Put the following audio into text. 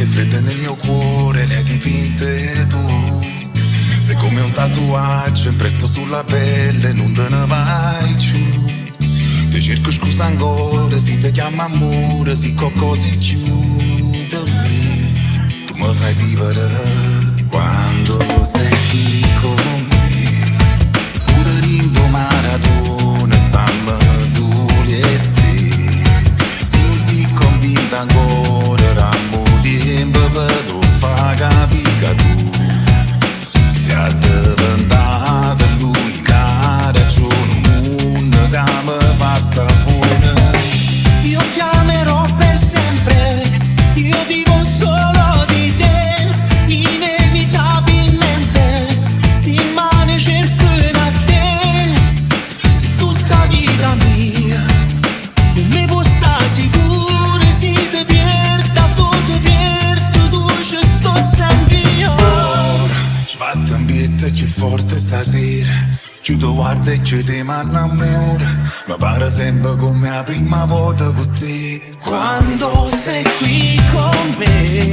fredde nel mio cuore le hai dipinte tu. Sei come un tatuaggio impresso sulla pelle, non te ne vai giù. Ti cerco scusa ancora, si ti chiama amore, si qualcosa in più per me. Tu mi fai vivere quando sei qui con me. Pure rindo maratona, stamma soli e te. Se non si convinta ancora, rammo tempo per tu fa capire che tu sei diventata l'unica ragione mondo che mi fa sta buona. Io ti amerò per sempre, io vivo solo di te, inevitabilmente sti mani cercano a te. Se tutta vita mia con me può stare sicuro, se ti perdo a volte perdo, tu ci sto sempre io. Sbatte un piede più forte stasera, chiudo guarda e chiude ma l'amore, mi pare sempre come la prima volta con te. Quando sei qui con me